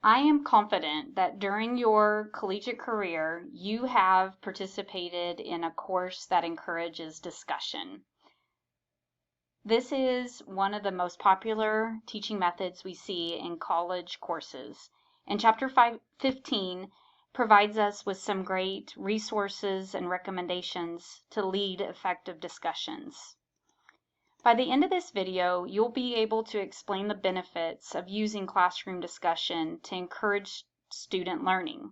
I am confident that during your collegiate career, you have participated in a course that encourages discussion. This is one of the most popular teaching methods we see in college courses. And Chapter 15 provides us with some great resources and recommendations to lead effective discussions. By the end of this video, you'll be able to explain the benefits of using classroom discussion to encourage student learning.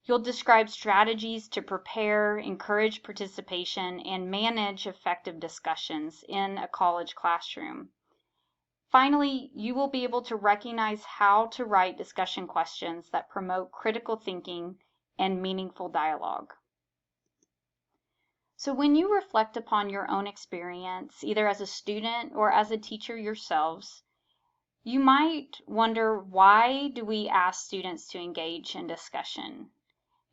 You'll describe strategies to prepare, encourage participation, and manage effective discussions in a college classroom. Finally, you will be able to recognize how to write discussion questions that promote critical thinking and meaningful dialogue. So when you reflect upon your own experience, either as a student or as a teacher yourselves, you might wonder, why do we ask students to engage in discussion?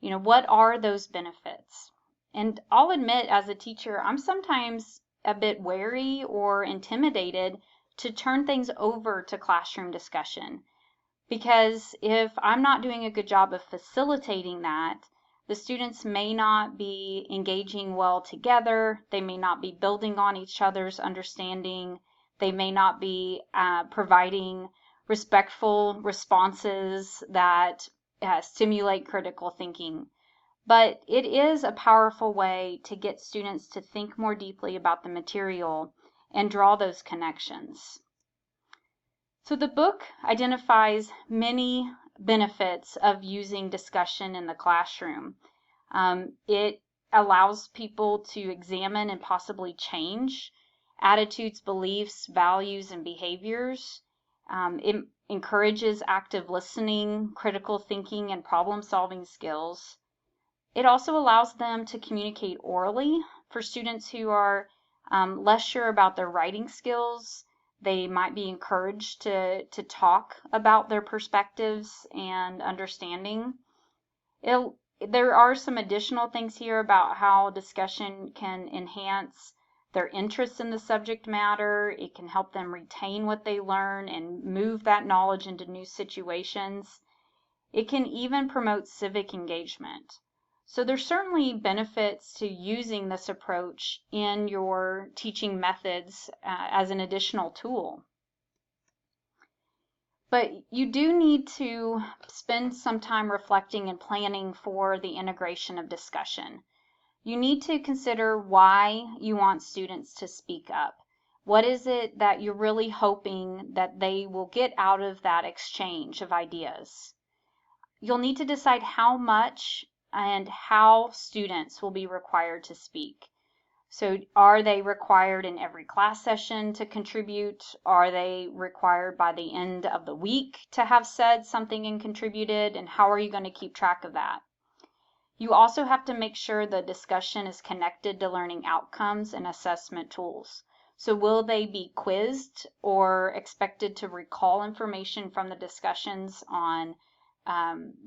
What are those benefits? And I'll admit, as a teacher, I'm sometimes a bit wary or intimidated to turn things over to classroom discussion, because if I'm not doing a good job of facilitating that, the students may not be engaging well together. They may not be building on each other's understanding. They may not be providing respectful responses that stimulate critical thinking. But it is a powerful way to get students to think more deeply about the material and draw those connections. So the book identifies many benefits of using discussion in the classroom. It allows people to examine and possibly change attitudes, beliefs, values, and behaviors. It encourages active listening, critical thinking, and problem-solving skills. It also allows them to communicate orally. For students who are less sure about their writing skills, they might be encouraged to talk about their perspectives and understanding. There are some additional things here about how discussion can enhance their interest in the subject matter. It can help them retain what they learn and move that knowledge into new situations. It can even promote civic engagement. So there's certainly benefits to using this approach in your teaching methods as an additional tool. But you do need to spend some time reflecting and planning for the integration of discussion. You need to consider why you want students to speak up. What is it that you're really hoping that they will get out of that exchange of ideas? You'll need to decide how much and how students will be required to speak. So are they required in every class session to contribute? Are they required by the end of the week to have said something and contributed? And how are you going to keep track of that? You also have to make sure the discussion is connected to learning outcomes and assessment tools. So will they be quizzed or expected to recall information from the discussions on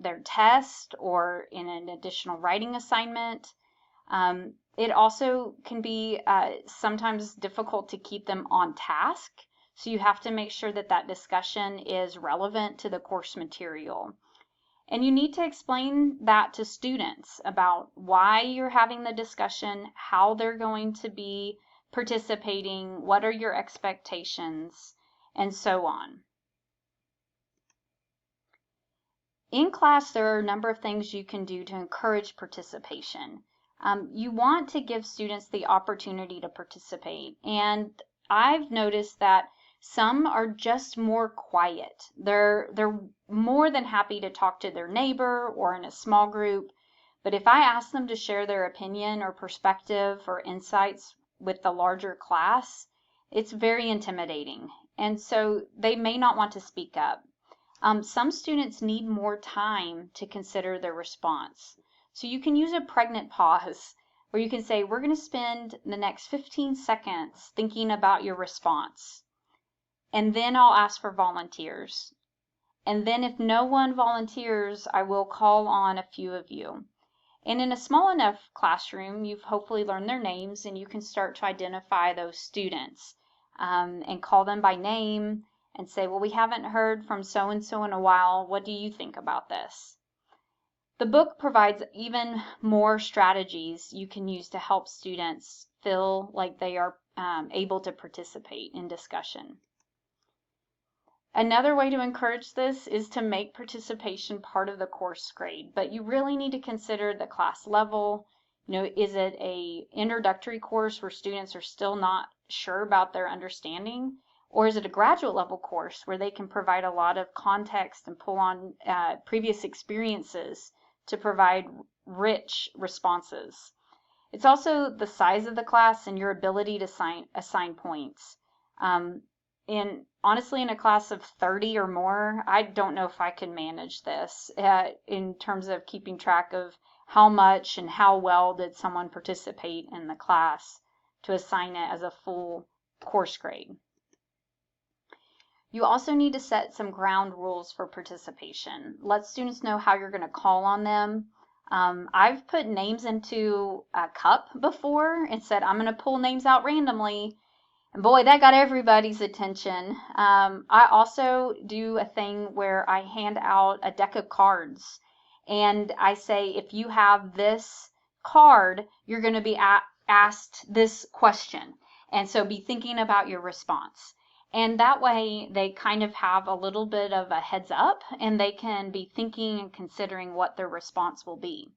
their test or in an additional writing assignment? It also can be sometimes difficult to keep them on task. So you have to make sure that that discussion is relevant to the course material. And you need to explain that to students about why you're having the discussion, how they're going to be participating, what are your expectations, and so on. In class, there are a number of things you can do to encourage participation. You want to give students the opportunity to participate, and I've noticed that some are just more quiet. They're more than happy to talk to their neighbor or in a small group, but if I ask them to share their opinion or perspective or insights with the larger class, it's very intimidating, and so they may not want to speak up. Some students need more time to consider their response. So you can use a pregnant pause where you can say, we're going to spend the next 15 seconds thinking about your response. And then I'll ask for volunteers. And then if no one volunteers, I will call on a few of you. And in a small enough classroom, you've hopefully learned their names and you can start to identify those students and call them by name and say, well, we haven't heard from so-and-so in a while. What do you think about this? The book provides even more strategies you can use to help students feel like they are able to participate in discussion. Another way to encourage this is to make participation part of the course grade, but you really need to consider the class level. Is it an introductory course where students are still not sure about their understanding? Or is it a graduate level course where they can provide a lot of context and pull on previous experiences to provide rich responses? It's also the size of the class and your ability to assign points. Honestly, in a class of 30 or more, I don't know if I can manage this in terms of keeping track of how much and how well did someone participate in the class to assign it as a full course grade. You also need to set some ground rules for participation. Let students know how you're going to call on them. I've put names into a cup before and said, I'm going to pull names out randomly. And boy, that got everybody's attention. I also do a thing where I hand out a deck of cards. And I say, if you have this card, you're going to be asked this question. And so be thinking about your response. And that way they kind of have a little bit of a heads up and they can be thinking and considering what their response will be.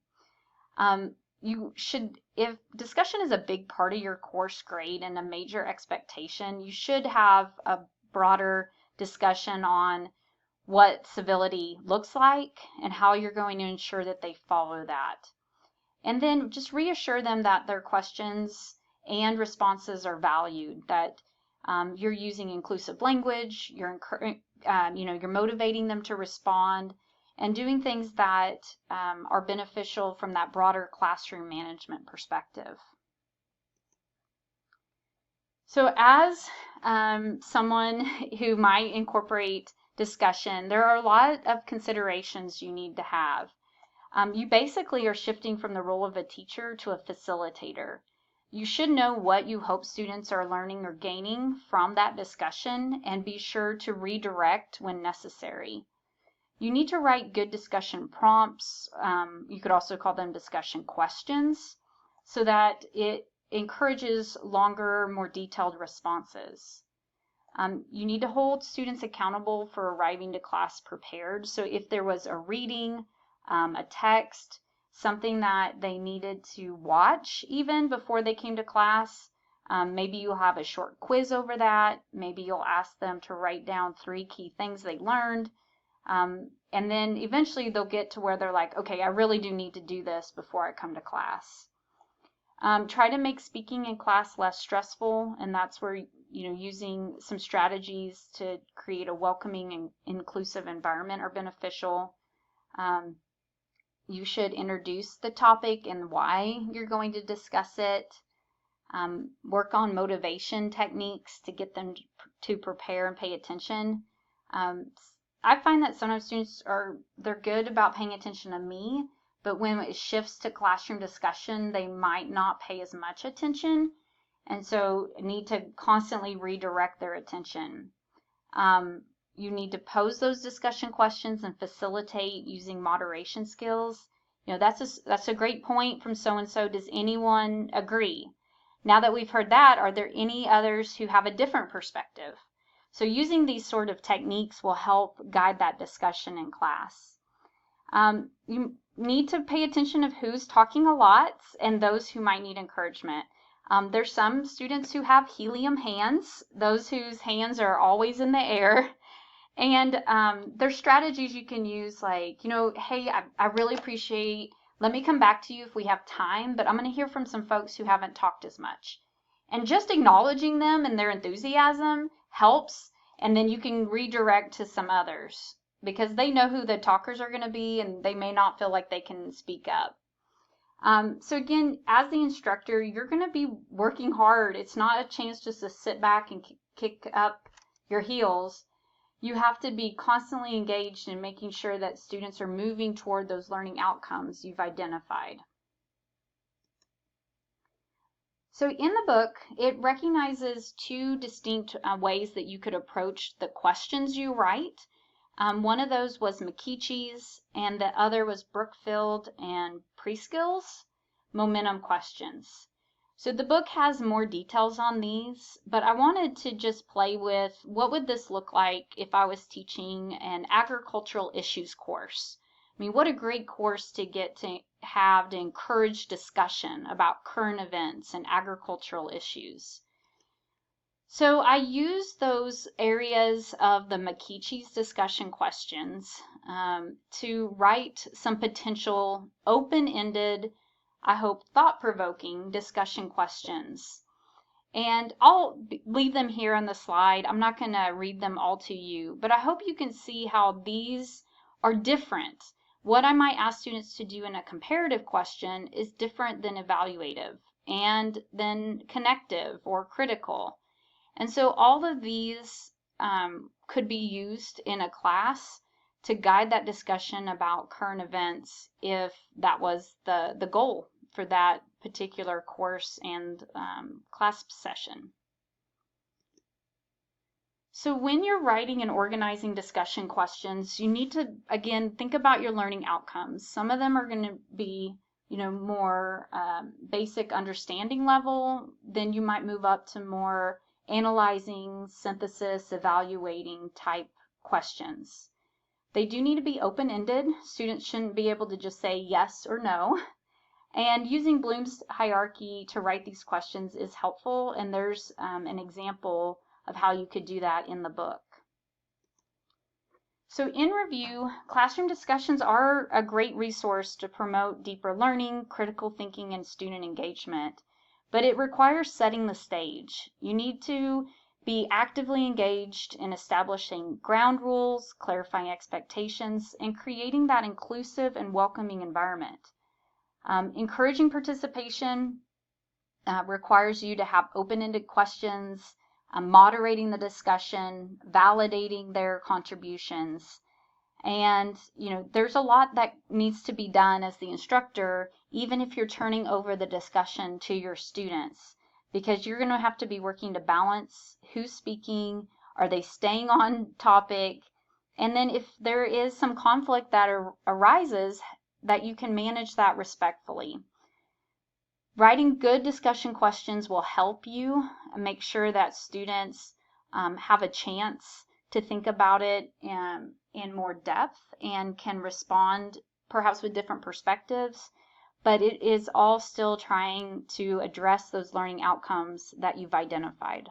If discussion is a big part of your course grade and a major expectation, you should have a broader discussion on what civility looks like and how you're going to ensure that they follow that. And then just reassure them that their questions and responses are valued, that you're using inclusive language, you're motivating them to respond, and doing things that are beneficial from that broader classroom management perspective. So as someone who might incorporate discussion, there are a lot of considerations you need to have. You basically are shifting from the role of a teacher to a facilitator. You should know what you hope students are learning or gaining from that discussion and be sure to redirect when necessary. You need to write good discussion prompts. You could also call them discussion questions so that it encourages longer, more detailed responses. You need to hold students accountable for arriving to class prepared. So if there was a reading, a text, something that they needed to watch even before they came to class, maybe you'll have a short quiz over that. Maybe you'll ask them to write down 3 key things they learned. And then eventually they'll get to where they're like, okay, I really do need to do this before I come to class. Try to make speaking in class less stressful, and that's where using some strategies to create a welcoming and inclusive environment are beneficial. You should introduce the topic and why you're going to discuss it. Work on motivation techniques to get them to prepare and pay attention. I find that sometimes students they're good about paying attention to me, but when it shifts to classroom discussion, they might not pay as much attention, and so need to constantly redirect their attention. You need to pose those discussion questions and facilitate using moderation skills. That's a great point from so-and-so. Does anyone agree? Now that we've heard that, are there any others who have a different perspective? So using these sort of techniques will help guide that discussion in class. You need to pay attention of who's talking a lot and those who might need encouragement. There's some students who have helium hands, those whose hands are always in the air. And there's strategies you can use like, hey, I really appreciate, let me come back to you if we have time, but I'm going to hear from some folks who haven't talked as much. And just acknowledging them and their enthusiasm helps, and then you can redirect to some others because they know who the talkers are going to be and they may not feel like they can speak up. So again, as the instructor, you're going to be working hard. It's not a chance just to sit back and kick up your heels. You have to be constantly engaged in making sure that students are moving toward those learning outcomes you've identified. So in the book, it recognizes two distinct ways that you could approach the questions you write. One of those was McKeechie's, and the other was Brookfield and Preskill's momentum questions. So the book has more details on these, but I wanted to just play with what would this look like if I was teaching an agricultural issues course. I mean, what a great course to get to have to encourage discussion about current events and agricultural issues. So I use those areas of the McKeechie's discussion questions to write some potential open-ended, I hope thought-provoking discussion questions. And I'll leave them here on the slide. I'm not going to read them all to you, but I hope you can see how these are different. What I might ask students to do in a comparative question is different than evaluative and then connective or critical. And so all of these could be used in a class to guide that discussion about current events if that was the goal for that particular course and class session. So when you're writing and organizing discussion questions, you need to, again, think about your learning outcomes. Some of them are going to be, more basic understanding level. Then you might move up to more analyzing, synthesis, evaluating type questions. They do need to be open-ended. Students shouldn't be able to just say yes or no. And using Bloom's hierarchy to write these questions is helpful, and there's an example of how you could do that in the book. So in review, classroom discussions are a great resource to promote deeper learning, critical thinking, and student engagement, but it requires setting the stage. You need to be actively engaged in establishing ground rules, clarifying expectations, and creating that inclusive and welcoming environment. Encouraging participation requires you to have open-ended questions, moderating the discussion, validating their contributions. And, there's a lot that needs to be done as the instructor, even if you're turning over the discussion to your students, because you're going to have to be working to balance who's speaking, are they staying on topic, and then if there is some conflict that arises, that you can manage that respectfully. Writing good discussion questions will help you make sure that students have a chance to think about it in more depth and can respond perhaps with different perspectives, but it is all still trying to address those learning outcomes that you've identified.